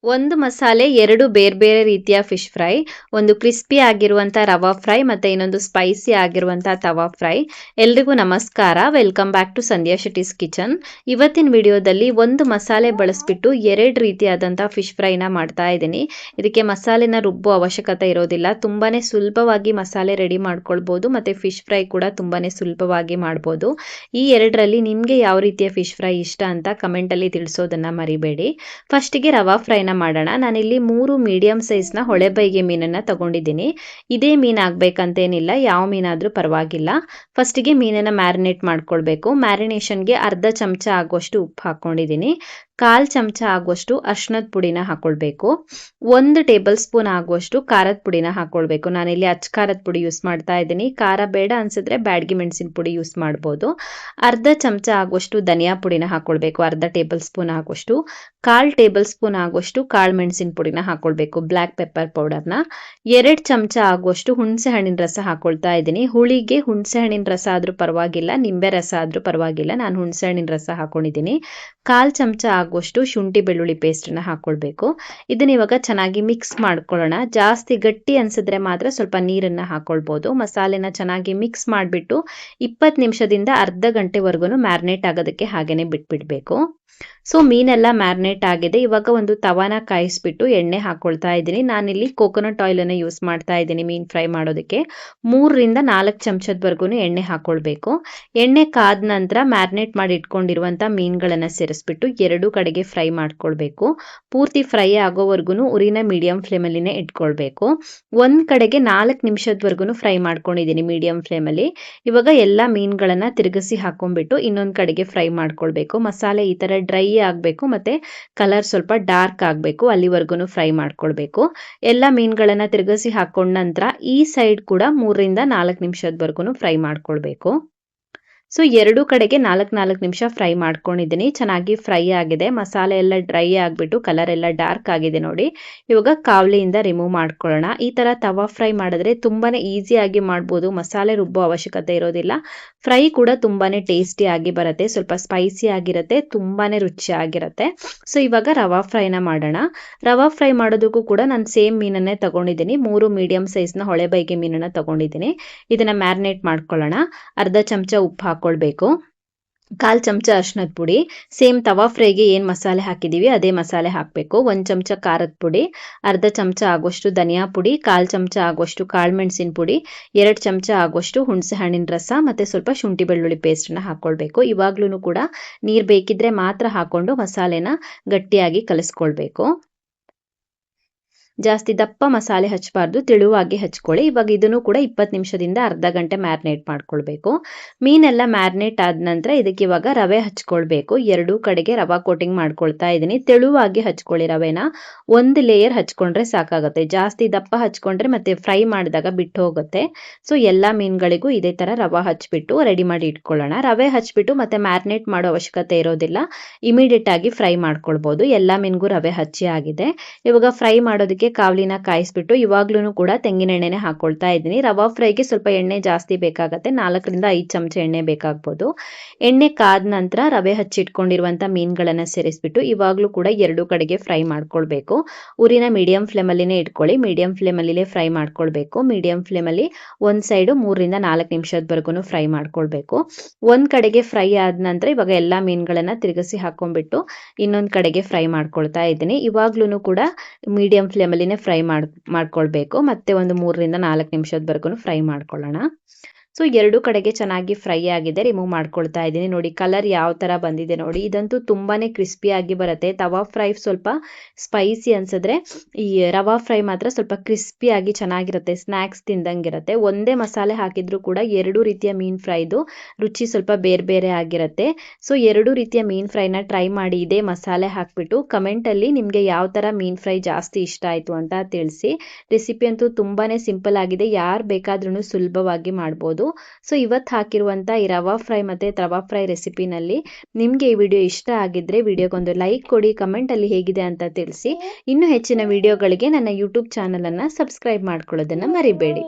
ಒಂದು ಮಸಾಲೆ, 2 ಬೇರೆ ಬೇರೆ ರೀತಿಯ ಫಿಶ್ ಫ್ರೈ, ಒಂದು ಕ್ರಿಸ್ಪಿ ಆಗಿರುವಂಥ ರವಾ ಫ್ರೈ ಮತ್ತು ಇನ್ನೊಂದು ಸ್ಪೈಸಿ ಆಗಿರುವಂಥ ತವಾ ಫ್ರೈ. ಎಲ್ರಿಗೂ ನಮಸ್ಕಾರ, welcome back to Sandhya Shetty's kitchen. ಇವತ್ತಿನ ವಿಡಿಯೋದಲ್ಲಿ ಒಂದು ಮಸಾಲೆ ಬಳಸ್ಬಿಟ್ಟು 2 ರೀತಿಯಾದಂಥ ಫಿಶ್ ಫ್ರೈನ ಮಾಡ್ತಾ ಇದ್ದೀನಿ. ಇದಕ್ಕೆ ಮಸಾಲೆನ ರುಬ್ಬೋ ಅವಶ್ಯಕತೆ ಇರೋದಿಲ್ಲ, ತುಂಬಾ ಸುಲಭವಾಗಿ ಮಸಾಲೆ ರೆಡಿ ಮಾಡ್ಕೊಳ್ಬೋದು ಮತ್ತು ಫಿಶ್ ಫ್ರೈ ಕೂಡ ತುಂಬಾ ಸುಲಭವಾಗಿ ಮಾಡ್ಬೋದು. ಈ ಎರಡರಲ್ಲಿ ನಿಮಗೆ ಯಾವ ರೀತಿಯ ಫಿಶ್ ಫ್ರೈ ಇಷ್ಟ ಅಂತ ಕಮೆಂಟಲ್ಲಿ ತಿಳಿಸೋದನ್ನು ಮರಿಬೇಡಿ. ಫಸ್ಟಿಗೆ ರವಾ ಫ್ರೈನ ಮಾಡೋಣ. ನಾನಿಲ್ಲಿ 3 ಮೀಡಿಯಂ ಸೈಜ್ನ ಹೊಳೆಬೈಗೆ ಮೀನನ್ನು ತಗೊಂಡಿದ್ದೀನಿ. ಇದೇ ಮೀನು ಆಗಬೇಕಂತೇನಿಲ್ಲ, ಯಾವ ಮೀನಾದರೂ ಪರವಾಗಿಲ್ಲ. ಫಸ್ಟಿಗೆ ಮೀನನ್ನು ಮ್ಯಾರಿನೇಟ್ ಮಾಡ್ಕೊಳ್ಬೇಕು. ಮ್ಯಾರಿನೇಷನ್ಗೆ ಅರ್ಧ ಚಮಚ ಆಗುವಷ್ಟು ಉಪ್ಪು ಹಾಕ್ಕೊಂಡಿದ್ದೀನಿ. 1/4 ಚಮಚ ಆಗುವಷ್ಟು ಅರ್ಶಿನದ ಪುಡಿನ ಹಾಕ್ಕೊಳ್ಬೇಕು. 1 ಟೇಬಲ್ ಸ್ಪೂನ್ ಆಗುವಷ್ಟು ಖಾರದ ಪುಡಿನ ಹಾಕ್ಕೊಳ್ಬೇಕು. ನಾನಿಲ್ಲಿ ಅಚ್ಚ ಖಾರದ ಪುಡಿ ಯೂಸ್ ಮಾಡ್ತಾ ಇದ್ದೀನಿ. ಖಾರ ಬೇಡ ಅನ್ಸಿದ್ರೆ ಬ್ಯಾಡಗಿ ಮೆಣಸಿನ ಪುಡಿ ಯೂಸ್ ಮಾಡ್ಬೋದು. ಅರ್ಧ ಚಮಚ ಆಗುವಷ್ಟು ಧನಿಯಾ ಪುಡಿನ ಹಾಕ್ಕೊಳ್ಬೇಕು, ಅರ್ಧ ಟೇಬಲ್ ಸ್ಪೂನ್ ಆಗುವಷ್ಟು. 1/4 ಟೇಬಲ್ ಸ್ಪೂನ್ ಆಗುವಷ್ಟು ಕಾಳು ಮೆಣಸಿನ ಪುಡಿನ ಹಾಕ್ಕೊಳ್ಬೇಕು, ಬ್ಲ್ಯಾಕ್ ಪೆಪ್ಪರ್ ಪೌಡರ್ನ. 2 ಚಮಚ ಆಗುವಷ್ಟು ಹುಣಸೆ ಹಣ್ಣಿನ ರಸ ಹಾಕ್ಕೊಳ್ತಾ ಇದ್ದೀನಿ. ಹುಳಿಗೆ ಹುಣಸೆ ಹಣ್ಣಿನ ರಸ ಆದರೂ ಪರವಾಗಿಲ್ಲ, ನಿಂಬೆ ರಸ ಆದರೂ ಪರವಾಗಿಲ್ಲ, ನಾನು ಹುಣಸೆ ಹಣ್ಣಿನ ರಸ ಹಾಕ್ಕೊಂಡಿದ್ದೀನಿ. 1/4 ಚಮಚ ಆಗುವಷ್ಟು ಶುಂಠಿ ಬೆಳ್ಳುಳ್ಳಿ ಪೇಸ್ಟನ್ನು ಹಾಕ್ಕೊಳ್ಬೇಕು. ಇದನ್ನ ಇವಾಗ ಚೆನ್ನಾಗಿ ಮಿಕ್ಸ್ ಮಾಡ್ಕೊಳ್ಳೋಣ. ಜಾಸ್ತಿ ಗಟ್ಟಿ ಅನ್ಸಿದ್ರೆ ಮಾತ್ರ ಸ್ವಲ್ಪ ನೀರನ್ನು ಹಾಕ್ಕೊಳ್ಬೋದು. ಮಸಾಲೆನ ಚೆನ್ನಾಗಿ ಮಿಕ್ಸ್ ಮಾಡಿಬಿಟ್ಟು 20 ನಿಮಿಷದಿಂದ ಅರ್ಧ ಗಂಟೆವರೆಗೂ ಮ್ಯಾರಿನೇಟ್ ಆಗೋದಕ್ಕೆ ಹಾಗೇನೆ ಬಿಟ್ಬಿಡಬೇಕು. ಸೊ ಮೀನೆಲ್ಲ ಮ್ಯಾರಿನೇಟ್ ಆಗಿದೆ. ಇವಾಗ ಒಂದು ತವಾನ ಕಾಯಿಸ್ಬಿಟ್ಟು ಎಣ್ಣೆ ಹಾಕ್ಕೊಳ್ತಾ ಇದ್ದೀನಿ. ನಾನಿಲ್ಲಿ ಕೋಕೋನಟ್ ಆಯಿಲನ್ನು ಯೂಸ್ ಮಾಡ್ತಾ ಇದ್ದೀನಿ ಮೀನು ಫ್ರೈ ಮಾಡೋದಕ್ಕೆ. 3ರಿಂದ 4 ಚಮಚದವರೆಗೂ ಎಣ್ಣೆ ಹಾಕ್ಕೊಳ್ಬೇಕು. ಎಣ್ಣೆ ಕಾದ ನಂತರ ಮ್ಯಾರಿನೇಟ್ ಮಾಡಿ ಇಟ್ಕೊಂಡಿರುವಂಥ ಮೀನುಗಳನ್ನು ಸೇರಿಸ್ಬಿಟ್ಟು 2 ಕಡೆಗೆ ಫ್ರೈ ಮಾಡ್ಕೊಳ್ಬೇಕು. ಪೂರ್ತಿ ಫ್ರೈ ಆಗೋವರೆಗೂ ಉರಿನ ಮೀಡಿಯಂ ಫ್ಲೇಮಲ್ಲಿನೇ ಇಟ್ಕೊಳ್ಬೇಕು. ಒಂದು ಕಡೆಗೆ 4 ನಿಮಿಷದವರೆಗೂ ಫ್ರೈ ಮಾಡ್ಕೊಂಡಿದ್ದೀನಿ ಮೀಡಿಯಂ ಫ್ಲೇಮಲ್ಲಿ. ಇವಾಗ ಎಲ್ಲ ಮೀನುಗಳನ್ನು ತಿರುಗಿಸಿ ಹಾಕೊಂಡ್ಬಿಟ್ಟು ಇನ್ನೊಂದು ಕಡೆಗೆ ಫ್ರೈ ಮಾಡ್ಕೊಳ್ಬೇಕು. ಮಸಾಲೆ ಈ ಥರ ಡ್ರೈ ಆಗಬೇಕು ಮತ್ತು ಕಲರ್ ಸ್ವಲ್ಪ ಡಾರ್ಕ್ ಆಗಬೇಕು, ಅಲ್ಲಿವರೆಗೂ ಫ್ರೈ ಮಾಡ್ಕೊಳ್ಬೇಕು. ಎಲ್ಲ ಮೀನುಗಳನ್ನು ತಿರುಗಿಸಿ ಹಾಕೊಂಡ ನಂತರ ಈ ಸೈಡ್ ಕೂಡ 3ರಿಂದ 4 ನಿಮಿಷದವರೆಗೂ ಫ್ರೈ ಮಾಡ್ಕೊಳ್ಬೇಕು. ಸೊ 2 ಕಡೆಗೆ 4 ನಿಮಿಷ ಫ್ರೈ ಮಾಡ್ಕೊಂಡಿದ್ದೀನಿ. ಚೆನ್ನಾಗಿ ಫ್ರೈ ಆಗಿದೆ, ಮಸಾಲೆ ಎಲ್ಲ ಡ್ರೈ ಆಗಿಬಿಟ್ಟು ಕಲರ್ ಎಲ್ಲ ಡಾರ್ಕ್ ಆಗಿದೆ ನೋಡಿ. ಇವಾಗ ಕಾವಲಿಯಿಂದ ರಿಮೂವ್ ಮಾಡ್ಕೊಳ್ಳೋಣ. ಈ ಥರ ತವಾ ಫ್ರೈ ಮಾಡಿದ್ರೆ ತುಂಬಾ ಈಸಿಯಾಗಿ ಮಾಡ್ಬೋದು, ಮಸಾಲೆ ರುಬ್ಬೋ ಅವಶ್ಯಕತೆ ಇರೋದಿಲ್ಲ. ಫ್ರೈ ಕೂಡ ತುಂಬಾ ಟೇಸ್ಟಿಯಾಗಿ ಬರುತ್ತೆ, ಸ್ವಲ್ಪ ಸ್ಪೈಸಿ ಆಗಿರುತ್ತೆ, ತುಂಬಾ ರುಚಿಯಾಗಿರುತ್ತೆ. ಸೊ ಇವಾಗ ರವಾ ಫ್ರೈನ ಮಾಡೋಣ. ರವಾ ಫ್ರೈ ಮಾಡೋದಕ್ಕೂ ಕೂಡ ನಾನು ಸೇಮ್ ಮೀನನ್ನೇ ತಗೊಂಡಿದ್ದೀನಿ. 3 ಮೀಡಿಯಂ ಸೈಜ್ನ ಹೊಳೆಬೈಗೆ ಮೀನನ್ನು ತಗೊಂಡಿದ್ದೀನಿ. ಇದನ್ನು ಮ್ಯಾರಿನೇಟ್ ಮಾಡ್ಕೊಳ್ಳೋಣ. ಅರ್ಧ ಚಮಚ ಉಪ್ಪು ಹಾಕ್ಕೊಳ್ಬೇಕು, 1/4 ಚಮಚ ಅರ್ಶಿನದ ಪುಡಿ, ಸೇಮ್ ತವಾ ಫ್ರೈಗೆ ಏನು ಮಸಾಲೆ ಹಾಕಿದ್ದೀವಿ ಅದೇ ಮಸಾಲೆ ಹಾಕಬೇಕು. 1 ಚಮಚ ಖಾರದ ಪುಡಿ, ಅರ್ಧ ಚಮಚ ಆಗುವಷ್ಟು ಧನಿಯಾ ಪುಡಿ, 1/4 ಚಮಚ ಆಗುವಷ್ಟು ಕಾಳು ಮೆಣಸಿನ ಪುಡಿ, 2 ಚಮಚ ಆಗುವಷ್ಟು ಹುಣಸೆ ಹಣ್ಣಿನ ರಸ ಮತ್ತು ಸ್ವಲ್ಪ ಶುಂಠಿ ಬೆಳ್ಳುಳ್ಳಿ ಪೇಸ್ಟನ್ನು ಹಾಕ್ಕೊಳ್ಬೇಕು. ಇವಾಗ್ಲೂ ಕೂಡ ನೀರು ಬೇಕಿದ್ರೆ ಮಾತ್ರ ಹಾಕ್ಕೊಂಡು ಮಸಾಲೆನ ಗಟ್ಟಿಯಾಗಿ ಕಲಿಸ್ಕೊಳ್ಬೇಕು. ಜಾಸ್ತಿ ದಪ್ಪ ಮಸಾಲೆ ಹಚ್ಚಬಾರ್ದು, ತೆಳುವಾಗಿ ಹಚ್ಕೊಳ್ಳಿ. ಇವಾಗ ಇದನ್ನು ಕೂಡ 20 ನಿಮಿಷದಿಂದ ಅರ್ಧ ಗಂಟೆ ಮ್ಯಾರಿನೇಟ್ ಮಾಡ್ಕೊಳ್ಬೇಕು. ಮೀನೆಲ್ಲ ಮ್ಯಾರಿನೇಟ್ ಆದ ನಂತರ ಇದಕ್ಕೆ ಇವಾಗ ರವೆ ಹಚ್ಕೊಳ್ಬೇಕು. 2 ಕಡೆಗೆ ರವಾ ಕೋಟಿಂಗ್ ಮಾಡ್ಕೊಳ್ತಾ ಇದ್ದೀನಿ. ತೆಳುವಾಗಿ ಹಚ್ಕೊಳ್ಳಿ ರವೆನ, 1 ಲೇಯರ್ ಹಚ್ಕೊಂಡ್ರೆ ಸಾಕಾಗುತ್ತೆ. ಜಾಸ್ತಿ ದಪ್ಪ ಹಚ್ಕೊಂಡ್ರೆ ಮತ್ತೆ ಫ್ರೈ ಮಾಡಿದಾಗ ಬಿಟ್ಟು ಹೋಗುತ್ತೆ. ಸೊ ಎಲ್ಲ ಮೀನುಗಳಿಗೂ ಇದೇ ಥರ ರವಾ ಹಚ್ಬಿಟ್ಟು ರೆಡಿ ಮಾಡಿ ಇಟ್ಕೊಳ್ಳೋಣ. ರವೆ ಹಚ್ಬಿಟ್ಟು ಮತ್ತೆ ಮ್ಯಾರಿನೇಟ್ ಮಾಡೋ ಅವಶ್ಯಕತೆ ಇರೋದಿಲ್ಲ, ಇಮಿಡಿಯೇಟ್ ಆಗಿ ಫ್ರೈ ಮಾಡ್ಕೊಳ್ಬೋದು. ಎಲ್ಲ ಮೀನಿಗೂ ರವೆ ಹಚ್ಚಿ ಆಗಿದೆ. ಇವಾಗ ಫ್ರೈ ಮಾಡೋದಕ್ಕೆ ಕಾವಲಿನ ಕಾಯಿಸ್ಬಿಟ್ಟು ಇವಾಗ್ಲೂ ಕೂಡ ತೆಂಗಿನ ಎಣ್ಣೆನೆ ಹಾಕೊಳ್ತಾ ಇದ್ದೀನಿ. ರವಾ ಫ್ರೈಗೆ ಸ್ವಲ್ಪ ಎಣ್ಣೆ ಜಾಸ್ತಿ ಬೇಕಾಗತ್ತೆ, 4ರಿಂದ 5 ಚಮಚ ಎಣ್ಣೆ ಬೇಕಾಗ್ಬೋದು. ಎಣ್ಣೆ ಕಾದ ನಂತರ ರವೆ ಹಚ್ಚಿಟ್ಕೊಂಡಿರುವಂಥ ಮೀನುಗಳನ್ನು ಸೇರಿಸ್ಬಿಟ್ಟು ಇವಾಗಲೂ ಕೂಡ 2 ಕಡೆಗೆ ಫ್ರೈ ಮಾಡ್ಕೊಳ್ಬೇಕು. ಉರಿನ ಮೀಡಿಯಂ ಫ್ಲೇಮಲ್ಲಿನೇ ಇಟ್ಕೊಳ್ಳಿ, ಮೀಡಿಯಂ ಫ್ಲೇಮಲ್ಲಿನೇ ಫ್ರೈ ಮಾಡ್ಕೊಳ್ಬೇಕು. ಮೀಡಿಯಂ ಫ್ಲೇಮಲ್ಲಿ ಒಂದು ಸೈಡು 3ರಿಂದ 4 ನಿಮಿಷದವರೆಗೂ ಫ್ರೈ ಮಾಡ್ಕೊಳ್ಬೇಕು. ಒಂದು ಕಡೆಗೆ ಫ್ರೈ ಆದ ನಂತರ ಇವಾಗ ಎಲ್ಲ ಮೀನುಗಳನ್ನು ತಿರುಗಿಸಿ ಹಾಕೊಂಡ್ಬಿಟ್ಟು ಇನ್ನೊಂದು ಕಡೆಗೆ ಫ್ರೈ ಮಾಡ್ಕೊಳ್ತಾ ಇದ್ದೀನಿ. ಇವಾಗ್ಲೂ ಕೂಡ ಮೀಡಿಯಂ ಫ್ಲೇಮಲ್ಲಿ ಫ್ರೈ ಮಾಡ್ಕೊಳ್ಬೇಕು. ಮತ್ತೆ ಒಂದು 3ರಿಂದ 4 ನಿಮಿಷದವರೆಗೂ ಫ್ರೈ ಮಾಡ್ಕೊಳ್ಳೋಣ. ಸೊ 2 ಕಡೆಗೆ ಚೆನ್ನಾಗಿ ಫ್ರೈ ಆಗಿದೆ, ರಿಮೂವ್ ಮಾಡ್ಕೊಳ್ತಾ ಇದ್ದೀನಿ. ನೋಡಿ ಕಲರ್ ಯಾವ ಥರ ಬಂದಿದೆ ನೋಡಿ. ಇದಂತೂ ತುಂಬಾ ಕ್ರಿಸ್ಪಿಯಾಗಿ ಬರುತ್ತೆ. ತವಾ ಫ್ರೈ ಸ್ವಲ್ಪ ಸ್ಪೈಸಿ ಅನ್ಸಿದ್ರೆ ಈ ರವಾ ಫ್ರೈ ಮಾತ್ರ ಸ್ವಲ್ಪ ಕ್ರಿಸ್ಪಿಯಾಗಿ ಚೆನ್ನಾಗಿರುತ್ತೆ, ಸ್ನ್ಯಾಕ್ಸ್ ತಿಂದಂಗಿರುತ್ತೆ. ಒಂದೇ ಮಸಾಲೆ ಹಾಕಿದ್ರೂ ಕೂಡ 2 ರೀತಿಯ ಮೀನು ಫ್ರೈದು ರುಚಿ ಸ್ವಲ್ಪ ಬೇರೆ ಬೇರೆ ಆಗಿರುತ್ತೆ. ಸೊ 2 ರೀತಿಯ ಮೀನು ಫ್ರೈನ ಟ್ರೈ ಮಾಡಿ ಇದೇ ಮಸಾಲೆ ಹಾಕಿಬಿಟ್ಟು ಕಮೆಂಟಲ್ಲಿ ನಿಮಗೆ ಯಾವ ಥರ ಮೀನು ಫ್ರೈ ಜಾಸ್ತಿ ಇಷ್ಟ ಆಯಿತು ಅಂತ ತಿಳಿಸಿ. ರೆಸಿಪಿ ಅಂತೂ ತುಂಬಾ ಸಿಂಪಲ್ ಆಗಿದೆ, ಯಾರು ಬೇಕಾದ್ರೂ ಸುಲಭವಾಗಿ ಮಾಡ್ಬೋದು. ಸೊ ಇವತ್ತು ಹಾಕಿರುವಂಥ ಈ ರವಾ ಫ್ರೈ ಮತ್ತು ತವಾ ಫ್ರೈ ರೆಸಿಪಿನಲ್ಲಿ ನಿಮಗೆ ಈ ವಿಡಿಯೋ ಇಷ್ಟ ಆಗಿದ್ರೆ ವಿಡಿಯೋಗೊಂದು ಲೈಕ್ ಕೊಡಿ, ಕಮೆಂಟಲ್ಲಿ ಹೇಗಿದೆ ಅಂತ ತಿಳಿಸಿ. ಇನ್ನೂ ಹೆಚ್ಚಿನ ವಿಡಿಯೋಗಳಿಗೆ ನನ್ನ ಯೂಟ್ಯೂಬ್ ಚಾನಲನ್ನು ಸಬ್ಸ್ಕ್ರೈಬ್ ಮಾಡ್ಕೊಳ್ಳೋದನ್ನು ಮರಿಬೇಡಿ.